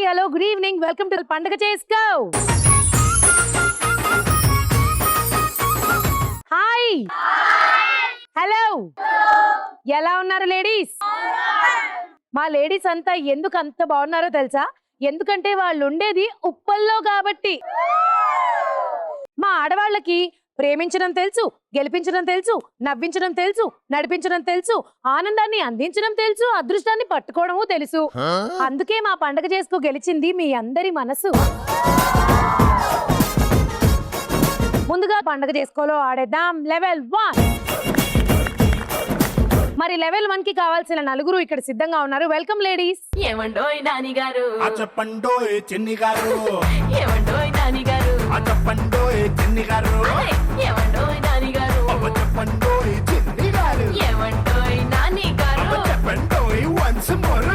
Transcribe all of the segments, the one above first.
Hello good evening welcome to పండుగ చేసుకో. Hi hello ఎలా ఉన్నారు లేడీస్? మా లేడీస్ అంతా ఎందుకు అంత బాగున్నారో తెలుసా? ఎందుకంటే వాళ్ళు ఉండేది ఉప్పల్లో కాబట్టి. మా ఆడవాళ్ళకి ప్రేమించడం తెలుసు, గెలిపించడం తెలుసు, నవ్వించడం తెలుసు, నడిపించడం తెలుసు, ఆనందాన్ని అందించడం తెలుసు, అదృష్టాన్ని పట్టుకోవడము తెలుసు. అందుకే మా పండగ చేసుకో గెలిచింది మీ అందరి మనసు. ముందుగా పండగ చేసుకోలో ఆడేద్దాం లెవెల్ 1. మరి లెవెల్ 1 కి కావాల్సిన నలుగురు ఇక్కడ సిద్ధంగా ఉన్నారు. Welcome ladies. ఏమండోయ్ నాని గారు, చెప్పండోయ్ చిన్ని గారు, ఏమండోయ్ నాని గారు, చెప్పండోయ్ చిన్ని గారు, ఏమండోయ్ నాని గారు, చెప్పండోయ్ చిన్ని గారు, ఏమండోయ్ నాని గారు. చెప్పండోయ్ వన్స్ మోర్.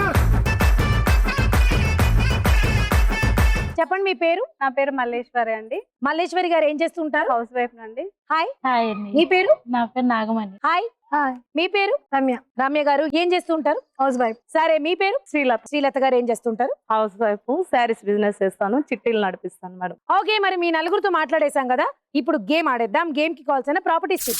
చెప్పండి మీ పేరు. నా పేరు మల్లేశ్వరి అండి. మల్లేశ్వరి గారు ఏం చేస్తుంటారు? హౌస్ వైఫ్ అండి. హాయ్. హాయ్ అండి. మీ పేరు? నా పేరు నాగమణి. హాయ్. హాయ్. మీ పేరు? రమ్య. రమ్య గారు ఏం చేస్తుంటారు? House wife. సరే మీ పేరు? శ్రీలత. శ్రీలత గారు ఏం చేస్తుంటారు? House wife. శారీస్ బిజినెస్ చేస్తాను, చిట్టీలు నడిపిస్తాను మేడం. ఓకే, మరి మీ నలుగురితో మాట్లాడేశాం కదా, ఇప్పుడు గేమ్ ఆడేద్దాం. గేమ్ కి కావాల్సిన ప్రాపర్టీస్.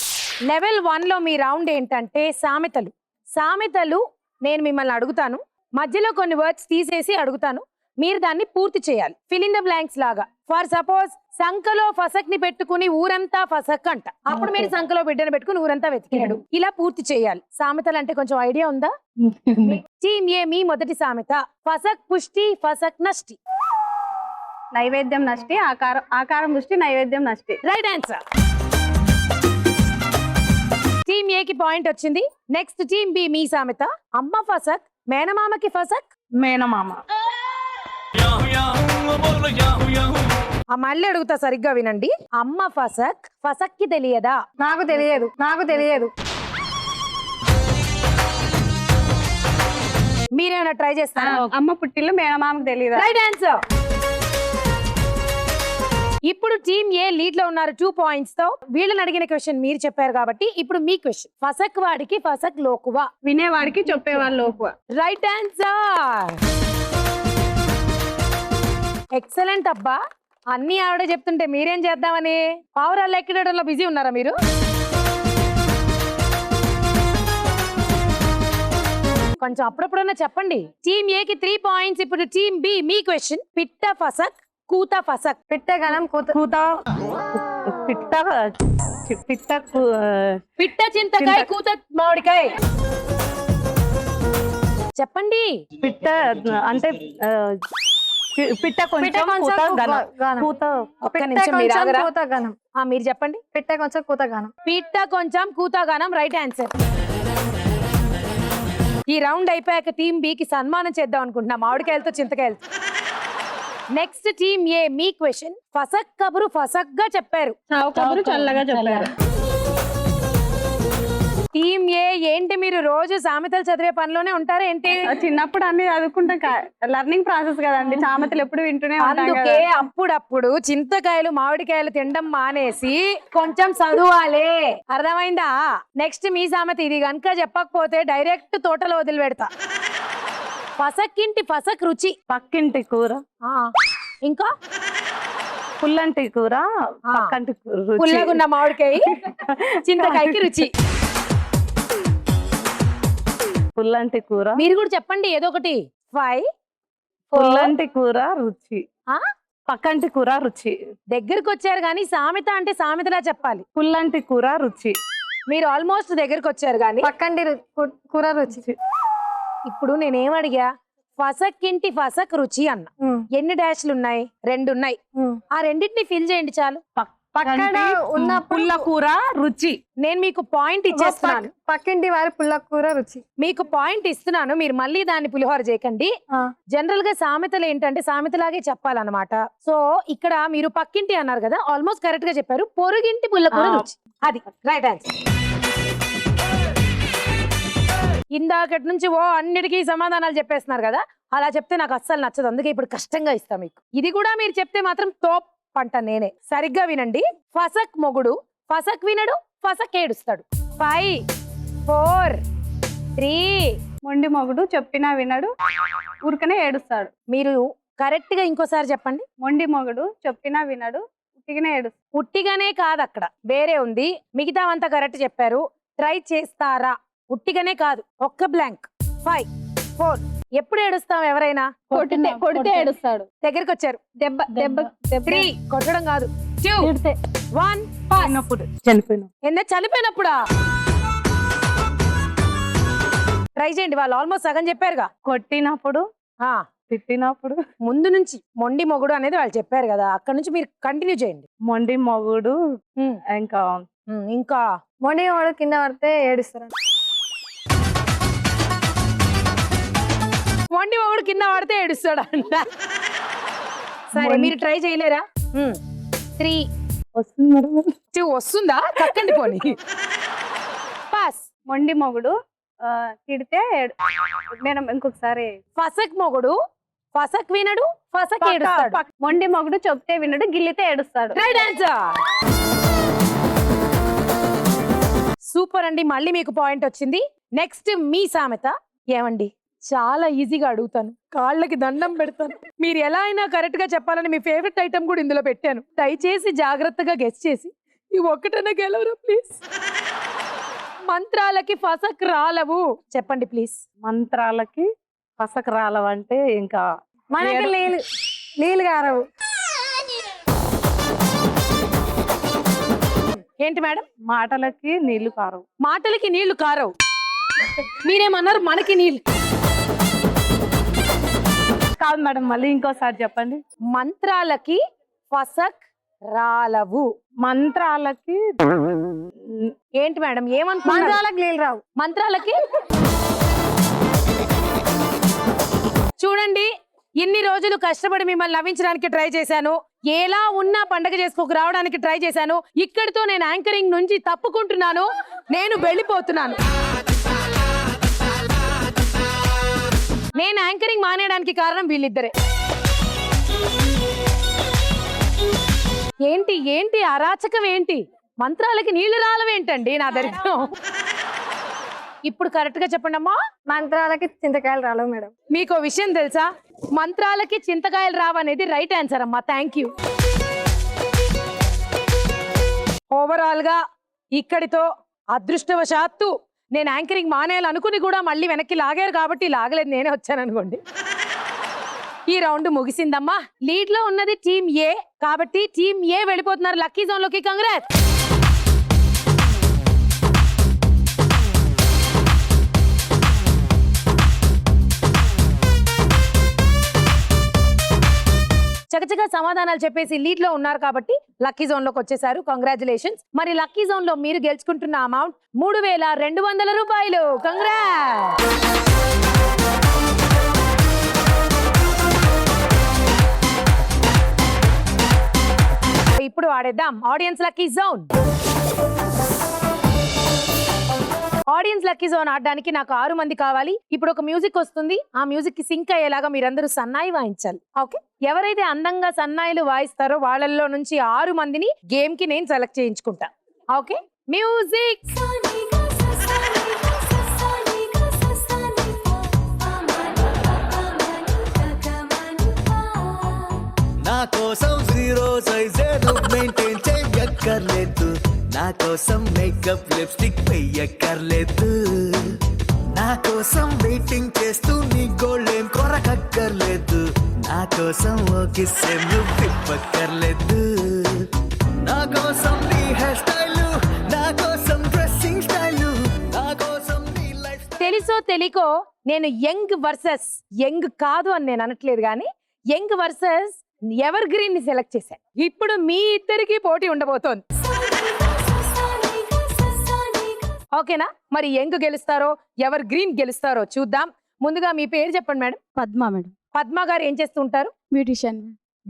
లెవెల్ 1 లో మీ రౌండ్ ఏంటంటే సామెతలు. సామెతలు నేను మిమ్మల్ని అడుగుతాను, మధ్యలో కొన్ని వర్డ్స్ తీసేసి అడుగుతాను, మీరు దాన్ని పూర్తి చేయాలి. ఫిల్ ఇన్ ద బ్లాంక్స్ లాగా. ఫర్ సపోజ్ సంకలో ఫసక్ ని పెట్టుకుని ఊరంతా ఫసక్ అంట, అప్పుడు మీరు సంకలో బిడ్డను పెట్టుకుని ఊరంతా వెతికాడు. ఇలా పూర్తి చేయాలి. సామెతలు అంటే కొంచెం ఐడియా ఉందా? టీమ్ ఏ మీ మొదటి సామెత. ఫసక్ పుష్టి ఫసక్ నష్టి. నైవేద్యం నష్టి, ఆకారం ముష్టి, నైవేద్యం నష్టి. Right answer. టీమ్ ఏ కి పాయింట్ వచ్చింది. నెక్స్ట్ టీమ్ బి మీ సామెత. అమ్మ ఫసక్ మేనమామకి ఫసక్. మేనమామ. మళ్ళీ అడుగుతా, సరిగ్గా వినండి. అమ్మ ఫసక్ ఫసక్ కి తెలియదా? నాకు తెలియదు, నాకు తెలియదు. మీరేమైనా ట్రై చేస్తారా? అమ్మ పుట్టిల్లు మేనమామకు తెలియదు. Right answer. ఇప్పుడు టీమ్ ఏ లీడ్ లో ఉన్నారు 2 పాయింట్స్ తో. వీళ్ళని అడిగిన క్వశ్చన్ మీరు చెప్పారు కాబట్టి ఇప్పుడు మీ క్వశ్చన్. ఫసక్ వాడికి ఫసక్ లోకువా. వినేవాడికి చెప్పేవాళ్ళు లోకువ. Right answer. ఎక్సలెంట్ అబ్బా, అన్ని ఆవిడే చెప్తుంటే మీరేం చేద్దామని పావురాలు ఎక్కడంలో బిజీ ఉన్నారా మీరు? కొంచెం అప్పుడప్పుడన్నా చెప్పండి. టీమ్ ఏ కి 3 పాయింట్స్. ఇప్పుడు టీమ్ బి మీ క్వశ్చన్. పిట్ట ఫసక్ కూత ఫసక్. పిట్టగనం కూత పిట్ట చింతకాయ కూత మామిడికాయ. చెప్పండి. పిట్ట అంటే పిట్ట కొంచెం కూత గనం. ఒక్క నిమిషం మీరు ఆగరా? కూత గనం. మీరు చెప్పండి. పిట్ట కొంచెం కూత గనం. పిట్ట కొంచెం కూతగానం. Right answer. ఈ రౌండ్ అయిపోయాక టీమ్ బి కి సన్మానం చేద్దాం అనుకుంటున్నా, మామిడికాయలతో చింతకాయలతో. నెక్స్ట్ టీమ్ ఏ మీ క్వశ్చన్. ఫసక్ కబురు ఫసక్ గా చెప్పారు, చావు కబురు చల్లగా చెప్పారు. టీమ్ ఏ ఏంటి మీరు రోజు సామెతలు చదివే పనిలోనే ఉంటారా ఏంటి? చిన్నప్పుడు అన్ని చదువుకుంటాం, లర్నింగ్ ప్రాసెస్ కదండి. సామెతలు ఎప్పుడు వింటూనే ఉంటాం కదా. అందుకే అప్పుడప్పుడు చింతకాయలు మామిడికాయలు తినడం మానేసి కొంచెం చదువాలి. అర్థమైందా? నెక్స్ట్ మీ సామెత ఇది గనుక చెప్పకపోతే డైరెక్ట్ తోటలో వదిలి పెడతా. ఫసక్కింటి ఫసక్ రుచి. పక్కింటి కూర. ఇంకా పుల్లంటి కూర, పక్కంటి రుచి. పుల్లగున్న మామిడికాయ చింతకాయకి రుచి. పుల్లంటి కూర. మీరు కూడా చెప్పండి ఏదో ఒకటి. 5 పుల్లంటి కూర రుచి, పక్కంటి కూర రుచి. దగ్గరకు వచ్చారు కానీ సామెత అంటే సామెతలా చెప్పాలి. పుల్లంటి కూర రుచి. మీరు ఆల్మోస్ట్ దగ్గరకు వచ్చారు కానీ పక్కంటి కూర రుచి. ఇప్పుడు నేనేం అడిగా? ఫసక్కింటి ఫసక్ రుచి అన్న. ఎన్ని డాష్లు ఉన్నాయి? 2 ఉన్నాయి. ఆ రెండింటిని ఫిల్ చేయండి చాలు. పక్కన ఉన్న పుల్ల కూర రుచి. నేను మీకు పాయింట్ ఇచ్చేస్తున్నాను. పక్కింటి వారి పుల్ల కూర రుచి. మీకు పాయింట్ ఇస్తున్నాను, మీరు మళ్ళీ దాన్ని పులిహోర చేయకండి. జనరల్ గా సామెతలు ఏంటంటే సామెతలాగే చెప్పాలన్నమాట. సో ఇక్కడ మీరు పక్కింటి అన్నారు కదా, ఆల్మోస్ట్ కరెక్ట్ గా చెప్పారు. పొరుగింటి పుల్ల కూర రుచి, అది రైట్ ఆన్సర్. ఇందాకటి నుంచి అన్నిటికీ సమాధానాలు చెప్పేస్తున్నారు కదా, అలా చెప్తే నాకు అస్సలు నచ్చదు. అందుకే ఇప్పుడు కష్టంగా ఇస్తా మీకు. ఇది కూడా మీరు చెప్తే మాత్రం తోప్ పంట నేనే. సరిగ్గా వినండి. ఫసక్ మొగుడు ఫసక్ వినడు, ఫసక్ ఏడుస్తాడు. 5 4 3. మొండి మొగుడు చెప్పినా వినడు, ఊరికనే ఏడుస్తాడు. మీరు కరెక్ట్ గా ఇంకోసారి చెప్పండి. మొండి మొగుడు చెప్పినా వినడు ఉట్టిగానే ఏడుస్తాడు. ఉట్టిగానే కాదు, అక్కడ వేరే ఉంది. మిగతావంతా కరెక్ట్ చెప్పారు. ట్రై చేస్తారా? ఉట్టిగానే కాదు. ఒక్క బ్లాంక్. 5 4. ఎప్పుడు ఏడుస్తాం ఎవరైనా? కొడితే ఏడుస్తాడు. దగ్గరికి వచ్చారు. దెబ్బ దెబ్బ 3 కొట్టడం కాదు. 2 1 చనిపోయిన ఏందా చనిపోయినప్పుడా? ట్రై చేయండి. వాళ్ళు ఆల్మోస్ట్ సగం చెప్పారుగా. కొట్టినప్పుడు ఆ, తిట్టినప్పుడు ముందు నుంచి మొండి మొగుడు అనేది వాళ్ళు చెప్పారు కదా, అక్కడ నుంచి మీరు కంటిన్యూ చేయండి. మొండి మొగుడు ఉమ్, ఇంకా ఇంకా మొండి మొగుడు కింద పడితే ఏడుస్తారు. మొండి మొగుడు కింద పడితే ఏడుస్తాడు అంట. సరే మీరు ట్రై చేయలేరా? 3 వస్తుంది మేడం. 2 వస్తుందా? కక్కండి పోనీ. పాస్. మొండి మొగుడు తిడితే మేడం ఇంకొకసారి. ఫసక్ మొగుడు ఫసక్ వినడు, ఫసక్ ఏడుస్తాడు. మొండి మొగుడు చెప్తే వినడు గిల్లితే ఏడుస్తాడు. Right answer. సూపర్ అండి, మళ్ళీ మీకు పాయింట్ వచ్చింది. నెక్స్ట్ మీ సామెత. ఏమండి చాలా ఈజీగా అడుగుతాను, కాళ్ళకి దండం పెడతాను. మీరు ఎలా అయినా కరెక్ట్ గా చెప్పాలని మీ ఫేవరెట్ ఐటమ్ కూడా ఇందులో పెట్టాను. దయచేసి జాగ్రత్తగా గెస్ చేసి ఈ ఒక్కటన్నా గెలవరా ప్లీజ్. మంత్రాలకి ఫసక్ రాలవు చెప్పండి ప్లీజ్. మంత్రాలకి పసక రాలవంటే ఇంకా మనకి నీళ్ళు గారవు. ఏంటి మేడం? మాటలకి నీళ్లు కారవు. మాటలకి నీళ్లు కారవు. మీరేమన్నారు? మనకి నీళ్ళు కాదు మేడం, మళ్ళీ ఇంకోసారి చెప్పండి. మంత్రాలకి ఫసక్ రాలవు. మంత్రాలకి ఏంటి మేడం ఏమనుకున్నారు? మంత్రాలకి నీళ్ళు రావు. మంత్రాలకి చూడండి, ఇన్ని రోజులు కష్టపడి మిమ్మల్ని నవ్వించడానికి ట్రై చేశాను. ఎలా ఉన్నా పండగ చేసుకోకు రావడానికి ట్రై చేశాను. ఇక్కడితో నేను యాంకరింగ్ నుంచి తప్పుకుంటున్నాను. నేను వెళ్ళిపోతున్నాను. నేను యాంకరింగ్ మానేయడానికి కారణం వీళ్ళిద్దరే. ఏంటి ఏంటి అరాచకం ఏంటి? మంత్రాలకి నీళ్లు రాలవేంటండి నా దరిద్రం. ఇప్పుడు కరెక్ట్ గా చెప్పండి అమ్మా. మంత్రాలకి చింతకాయలు రాలవు మేడం. మీకు విషయం తెలుసా? మంత్రాలకి చింతకాయలు రావనేది రైట్ ఆన్సర్ అమ్మా. Thank you. ఓవరాల్ గా ఇక్కడితో అదృష్టవశాత్తు నేను యాంకరింగ్ మానేయాలనుకుని కూడా మళ్ళీ వెనక్కి లాగారు కాబట్టి లాగలేదు, నేనే వచ్చాను అనుకోండి. ఈ రౌండ్ ముగిసిందమ్మా. లీడ్ లో ఉన్నది టీమ్ ఏ కాబట్టి టీమ్ ఏ వెళ్ళిపోతున్నారు లక్కీ జోన్ లోకి. కంగ్రాట్స్. చకచకా సమాధానాలు చెప్పేసి లీడ్ లో ఉన్నారు కాబట్టి లక్కీ జోన్ లోకి వచ్చేసారు. కంగ్రాచులేషన్స్. మరి లక్కీ జోన్ లో మీరు గెలుచుకుంటున్న అమౌంట్ 3200 రూపాయలు. కంగ్రాట్స్. ఇప్పుడు ఆడేద్దాం audience lucky zone. Audience lucky zone ఆడడానికి నాకు 6 మంది కావాలి. ఇప్పుడు ఒక మ్యూజిక్ వస్తుంది, ఆ మ్యూజిక్ కి సింక్ అయ్యేలాగా మీరందరూ సన్నాయి వాయించాలి. ఓకే, ఎవరైతే అందంగా సన్నాయిలు వాయిస్తారో వాళ్ళల్లో నుంచి 6 మందిని గేమ్ కి నేను సెలెక్ట్ చేయించుకుంటా. Okay, music. నా కోసం జీరో సైజే నువ్వు మెయింటైన్ చెయ్యక్కర్లేదు. నా కోసం మేకప్ లిప్స్టిక్ వెయ్యక్కర్లేదు. నా కోసం వెయిటింగ్ చేస్తూ నీ గోల్డేం కొరకక్కర్లేదు. నా కోసం ఓ కిస్సే నువ్వు ఇవ్వక్కర్లేదు. నా కోసం నీ హెయిర్ స్టైల్, నా కోసం డ్రెస్సింగ్ స్టైల్, నా కోసం నీ లైఫ్. తెలుసో తెలియకో నేను యంగ్ వర్సెస్ యంగ్ కాదు అని నేను అనట్లేదు, కానీ యంగ్ వర్సెస్ ఎవర్ గ్రీన్ ని సెలెక్ట్ చేశాను. ఇప్పుడు మీ ఇద్దరికి పోటీ ఉండబోతోంది. ఓకేనా? మరి యంగ్ గెలుస్తారో ఎవర్ గ్రీన్ గెలుస్తారో చూద్దాం. ముందుగా మీ పేరు చెప్పండి మేడం. పద్మ మేడం. పద్మ గారు ఏం చేస్తుంటారు? బ్యూటిషియన్.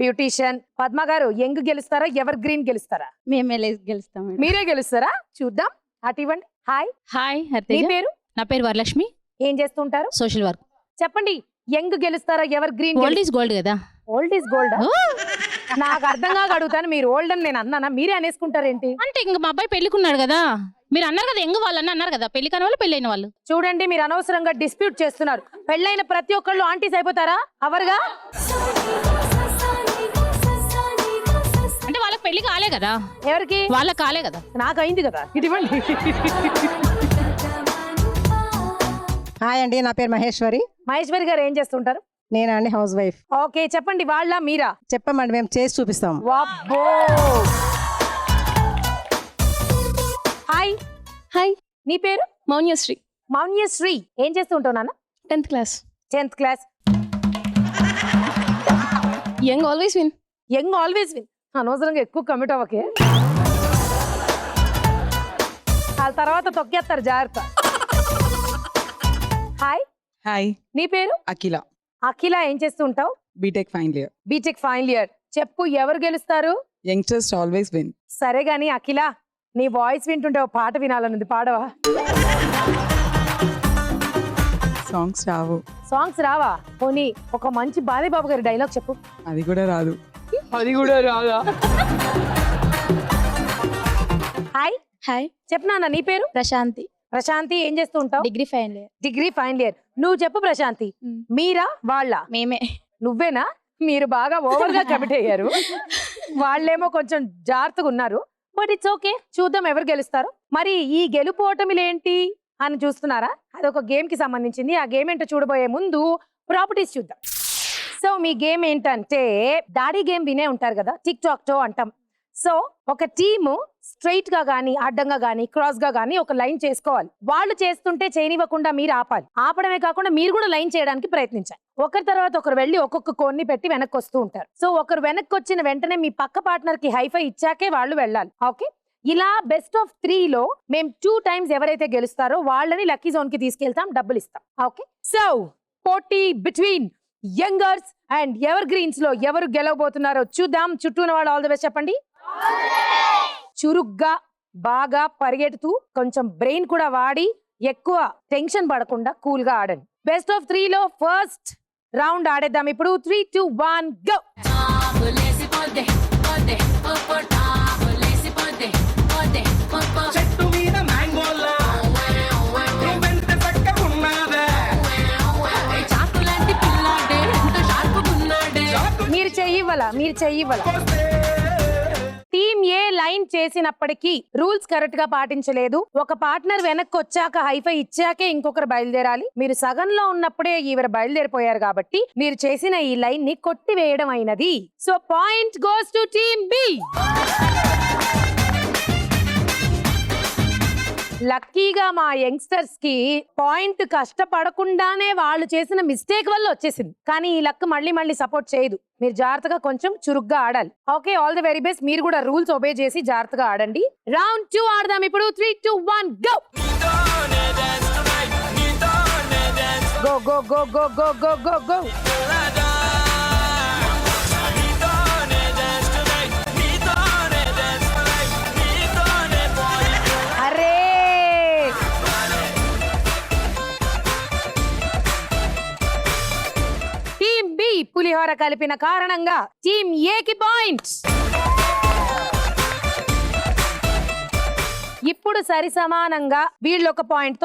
బ్యూటీషియన్. పద్మ గారు యంగ్ గెలుస్తారా ఎవర్ గ్రీన్ గెలుస్తారా? మేమే గెలుస్తాం. మీరే గెలుస్తారా? చూద్దాం. అటు ఇవ్వండి. హాయ్. హాయ్ మీ హర్తేజ. పేరు? నా పేరు వరలక్ష్మి. ఏం చేస్తుంటారు? Social work. చెప్పండి, యంగ్ గెలుస్తారా evergreen? Old is gold కదా. Old is gold. నాకు అర్థం కాక అడుగుతాను. మీరు ఓల్డ్ అని నేను అన్నానా? మీరే అనేసుకుంటారేంటి? అంటే ఇంక మా అబ్బాయి పెళ్ళికున్నాడు కదా, మీరు అన్నారు కదా ఎంగు వాళ్ళని అన్నారు కదా పెళ్లి కాని వాళ్ళు పెళ్ళైన వాళ్ళు. చూడండి మీరు అనవసరంగా డిస్ప్యూట్ చేస్తున్నారు. పెళ్ళైన ప్రతి ఒక్కళ్ళు ఆంటీస్ అయిపోతారా? అవరుగా అంటే వాళ్ళకి పెళ్లి కాలే కదా, ఎవరికి? వాళ్ళకి కాలే కదా. నాకు అయింది కదా, ఇది ఇవ్వండి. హాయ్ అండి, నా పేరు మహేశ్వరి. మహేశ్వరి గారు ఏం చేస్తుంటారు? నేనా అండి హౌస్ వైఫ్. ఓకే చెప్పండి, వాళ్ళ మీరా? చెప్పమండి, మేము చేసి చూపిస్తాం. వాబ్బో. హాయ్. హాయ్, నీ పేరు? మౌన్యశ్రీ. మౌన్యశ్రీ. ఏం చేస్తూ ఉంటావు నాన్న? 10th class. 10th class. Young always win. Young always win. అనవసరంగా ఎక్కువ కమిట్ అవ్వకే, ఆ తర్వాత తొక్కేస్తారు, జాగ్రత్త. హాయ్. హాయ్, నీ పేరు? అఖిల. అఖిల. ఏం చేస్తూ ఉంటావు? BTech final year. BTech final year. చెప్పు, ఎవరు గెలుస్తారు? Youngsters always win. సరే గాని అఖిల, నీ వాయిస్ వింటుంటే ఒక పాట వినాలనుంది, పాడవా? సాంగ్స్ రావు. సాంగ్స్ రావా? పోనీ ఒక మంచి బాబు గారి డైలాగ్ చెప్పు. అది కూడా రాదు. హాయ్. హాయ్, చెప్పు నాన్న, నీ పేరు? ప్రశాంతి. ప్రశాంతి. ఏం చేస్తూ ఉంటావు? Degree final year. Degree final year. నువ్వు చెప్పు ప్రశాంతి, మీరా వాళ్ళ? మేమే. నువ్వేనా? మీరు బాగా ఓవర్ గా కమిట్ అయ్యారు, వాళ్ళేమో కొంచెం జాగ్రత్తగా ఉన్నారు. బట్ ఇట్స్ ఓకే, చూద్దాం ఎవరు గెలుస్తారు. మరి ఈ గెలుపు ఓటమిలేంటి అని చూస్తున్నారా? అదొక గేమ్ కి సంబంధించింది. ఆ గేమ్ ఏంటో చూడబోయే ముందు ప్రాపర్టీస్ చూద్దాం. సో మీ గేమ్ ఏంటంటే డాడీ గేమ్ వినే ఉంటారు కదా, టిక్ టాక్ టో అంటాం. సో ఒక టీము స్ట్రైట్ గా గానీ అడ్డంగా గానీ క్రాస్ గా గానీ ఒక లైన్ చేసుకోవాలి. వాళ్ళు చేస్తుంటే చేయనివ్వకుండా మీరు ఆపాలి. ఆపడమే కాకుండా మీరు కూడా లైన్ చేయడానికి ప్రయత్నించాలి. ఒకరి తర్వాత ఒకరు వెళ్ళి ఒక్కొక్క కోన్ని పెట్టి వెనక్కి వస్తూ ఉంటారు. సో ఒకరు వెనక్కి వచ్చిన వెంటనే మీ పక్క పార్ట్నర్ కి హైఫై ఇచ్చాకే వాళ్ళు వెళ్ళాలి. ఓకే, ఇలా బెస్ట్ ఆఫ్ 3 లో మేము 2 times ఎవరైతే గెలుస్తారో వాళ్ళని లక్కీ జోన్ కి తీసుకెళ్తాం, డబ్బులు ఇస్తాం. ఓకే, సో పోటీ between youngers and evergreens లో ఎవరు గెలవబోతున్నారో చూద్దాం. చుట్టూ ఉన్న వాళ్ళు ఆల్ ది బెస్ట్ చెప్పండి. చురుగ్గా బాగా పరిగెడుతూ కొంచెం బ్రెయిన్ కూడా వాడి ఎక్కువ టెన్షన్ పడకుండా కూల్ గా ఆడండి. బెస్ట్ ఆఫ్ 3 లో ఫస్ట్ రౌండ్ ఆడేద్దాం ఇప్పుడు. 3, 2, 1 గో. చెట్టు మీద మ్యాంగోలా నువ్వెంత చక్కగున్నావే. మీరు చెయ్యివ్వాల. టీమ్ ఏ లైన్ చేసినప్పటికీ రూల్స్ కరెక్ట్ గా పాటించలేదు. ఒక పార్ట్నర్ వెనక్కి వచ్చాక హైఫై ఇచ్చాకే ఇంకొకరు బయలుదేరాలి. మీరు సగంలో ఉన్నప్పుడే ఈవిడ బయలుదేరిపోయారు కాబట్టి మీరు చేసిన ఈ లైన్ ని కొట్టివేయడం అయినది. So point goes to team B. లక్కీగా మా యంగ్స్టర్స్ కి పాయింట్ కష్టపడకుండానే వాళ్ళు చేసిన మిస్టేక్ వల్ల వచ్చేసింది. కానీ ఈ లక్ మళ్ళీ సపోర్ట్ చేయదు. మీరు జాగ్రత్తగా కొంచెం చురుగ్గా ఆడాలి. Okay, all the very best. మీరు కూడా రూల్స్ ఒబే చేసి జాగ్రత్తగా ఆడండి. రౌండ్ 2 ఆడదాం ఇప్పుడు. 3, 2, 1 go. Go go go go go go go go. పులిహోర కలిపిన కారణంగా టీమ్ ఏకి పాయింట్స్. ఇప్పుడు సరి సమానంగా వీళ్ళొక పాయింట్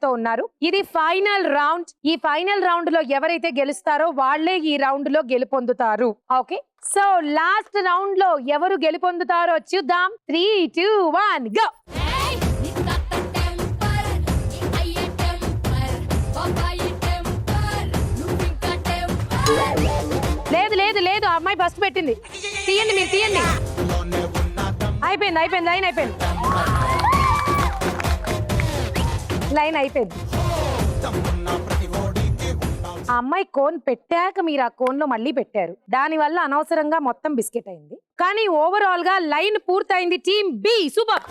తో ఉన్నారు. ఇది ఫైనల్ రౌండ్. ఈ ఫైనల్ రౌండ్ లో ఎవరైతే గెలుస్తారో వాళ్లే ఈ రౌండ్ లో గెలుపొందుతారు. ఓకే, సో లాస్ట్ రౌండ్ లో ఎవరు గెలుపొందుతారో చూద్దాం. 3, 2, 1 గో. లేదు అమ్మాయి ఫస్ట్ పెట్టింది. తీయండి, మీరు తీయండి. అయిపోయింది లైన్ అయిపోయింది. ఆ అమ్మాయి కోన్ పెట్టాక మీరు ఆ కోన్ లో మళ్ళీ పెట్టారు. దాని వల్ల అనవసరంగా మొత్తం బిస్కెట్ అయింది. కానీ ఓవరాల్ గా లైన్ పూర్తయింది. Team B super.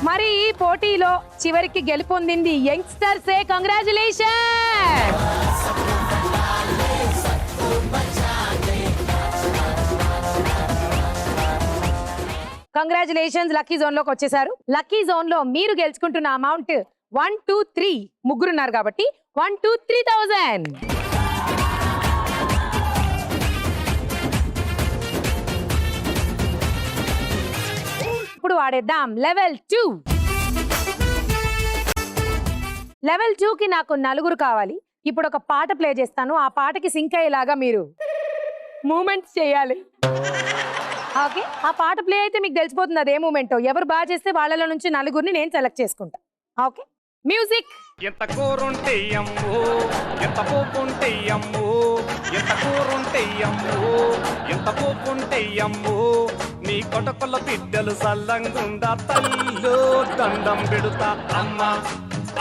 మరి ఈ పోటీలో చివరికి గెలుపొందింది youngsters. Congratulation. Congratulations, lucky zone లోకి వచ్చేసారు. లక్కీ జోన్ లో మీరు గెలుచుకుంటున్న అమౌంట్ 1, 2, 3 ముగ్గురున్నారు కాబట్టి 1, 2, 3,000. ఇప్పుడు వాడేద్దాం లెవెల్ 2. లెవెల్ 2కి నాకు నలుగురు కావాలి. ఇప్పుడు ఒక పాట ప్లే చేస్తాను. ఆ పాటకి సింక్ అయ్యేలాగా మీరు మూమెంట్స్ చేయాలి. ఓకే, ఆ పాట ప్లే అయితే మీకు తెలిసిపోతుంది అదే మూమెంటో. ఎవరు బాగా చేస్తే వాళ్ళలో నుంచి నలుగురిని నేను సెలెక్ట్ చేసుకుంటా. Okay, music. ఎంత కూరుంటే అమ్మో, ఎంత పోపుంటే అమ్మో, ఎంత కూరుంటే అమ్మో, ఎంత పోపుంటే అమ్మో, నీ కొటకొల్ల బిడ్డలు సల్లంగుండా తల్లిలో దండం పెడుతా. అమ్మ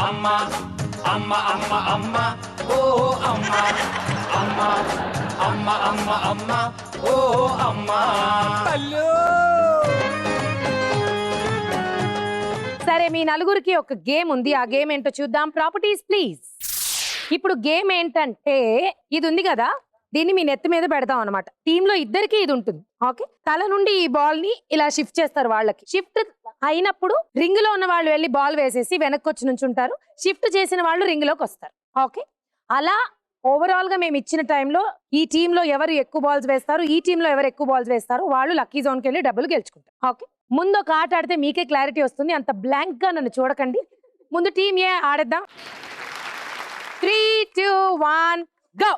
అమ్మ అమ్మ అమ్మ అమ్మ ఓ అమ్మ అమ్మ అమ్మ అమ్మ అమ్మ ఓ అమ్మ తల్లు. సరే, మీ నలుగురికి ఒక గేమ్ ఉంది. ఆ గేమ్ ఏంటో చూద్దాం. Properties please. ఇప్పుడు గేమ్ ఏంటంటే ఇది ఉంది కదా, దీన్ని మీ నెత్తి మీద పెడతాం అనమాట. టీమ్ లో ఇద్దరికి ఇది ఉంటుంది. ఓకే, తల నుండి ఈ బాల్ ని ఇలా షిఫ్ట్ చేస్తారు. వాళ్ళకి షిఫ్ట్ అయినప్పుడు రింగ్ లో ఉన్న వాళ్ళు వెళ్ళి బాల్ వేసేసి వెనక్కి వచ్చి నుంచుంటారు. షిఫ్ట్ చేసిన వాళ్ళు రింగ్ లోకి వస్తారు. ఓకే, అలా ఓవరాల్ గా మేము ఇచ్చిన టైంలో ఈ టీమ్ లో ఎవరు ఎక్కువ బాల్స్ వేస్తారు, ఈ టీమ్ లో ఎవరు ఎక్కువ బాల్స్ వేస్తారు, వాళ్ళు లక్కీ జోన్ కి వెళ్ళి డబ్బులు గెలుచుకుంటారు. ఓకే, ముందు ఒక ఆట ఆడితే మీకే క్లారిటీ వస్తుంది. అంత బ్లాంక్ గా నన్ను చూడకండి. ముందు టీమ్ ఏ ఆడేద్దాం. 3, 2, 1 గో.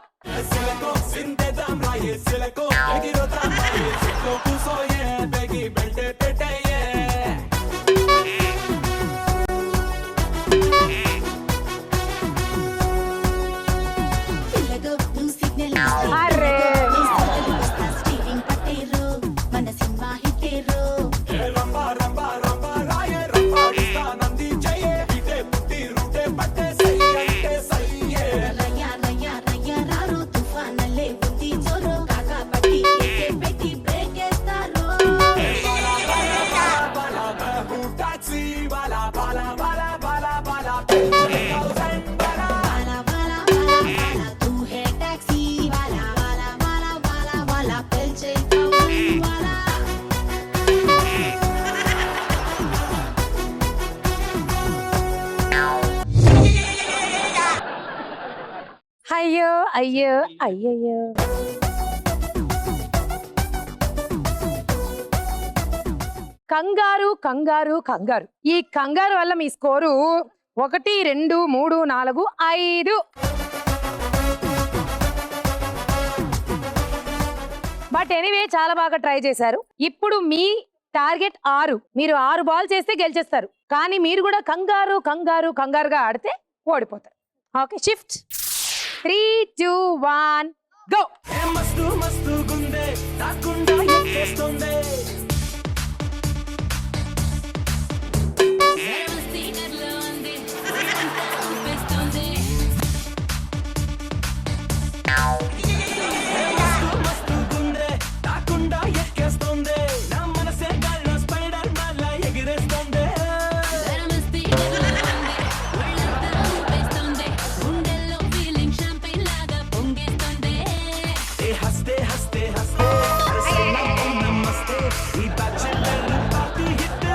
అరే అయ్యో అయ్యో అయ్యయ్యో. కంగారు కంగారు కంగారు. ఈ కంగారు వల్ల మీ స్కోరు 1, 2, 3, 4, 5. బట్ ఎనీవే చాలా బాగా ట్రై చేశారు. ఇప్పుడు మీ టార్గెట్ 6. మీరు 6 బాల్ చేస్తే గెలిచేస్తారు. కానీ మీరు కూడా కంగారు కంగారు కంగారుగా ఆడితే ఓడిపోతారు. Okay, shift. 3, 2, 1 గో. మస్తు మస్తు గుండే తాకుండా ఎక్కేస్తుంది. మస్తు గుండే తాకుండా ఎక్కేస్తుంది. నా మనసే గాల్లో స్పైడర్ మ్యాన్ లా ఎగిరేస్తుంది. హస్తే హస్తే హస్తే హస్తే నమస్తే ఈ బ్యాచిలర్ పార్టీ హిట్.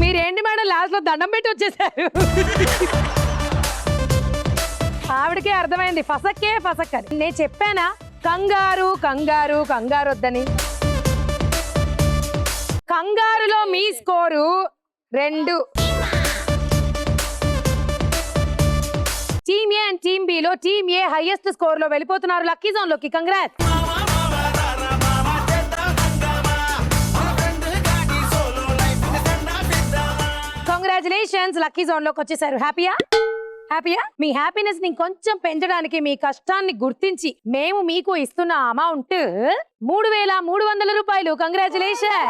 మీరేంటి మేడం లాస్ట్ లో దండం పెట్టి వచ్చేసారు. ఆవిడకే అర్థమైంది ఫసక్కే ఫసక్ అని. నేను చెప్పానా కంగారు కంగారు కంగారు వద్దని. కంగారులో మీ score 2. Team A and team B లో టీమ్ ఏ హైయెస్ట్ స్కోర్ లో వెళ్ళిపోతున్నారు లక్కీ జోన్ లోకి. కంగ్రాట్స్. కంగ్రాచులేషన్స్, లక్కీ జోన్ లోకి వచ్చేసారు. హ్యాపీయా? హ్యాపీయా? మీ హ్యాపీనెస్ ని కొంచెం పెంచడానికి మీ కష్టాన్ని గుర్తించి మేము మీకు ఇస్తున్న అమౌంట్ 3,300 రూపాయలు. కంగ్రాచులేషన్.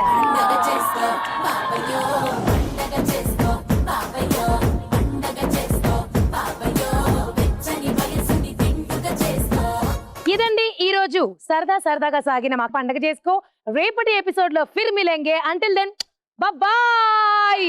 ఇదండి ఈ రోజు రోజు సరదా సరదాగా సాగిన మా పండగ చేసుకో రేపటి ఎపిసోడ్ లో ఫిర్ మిలేంగే అంటిల్ దెన్ బాయ్.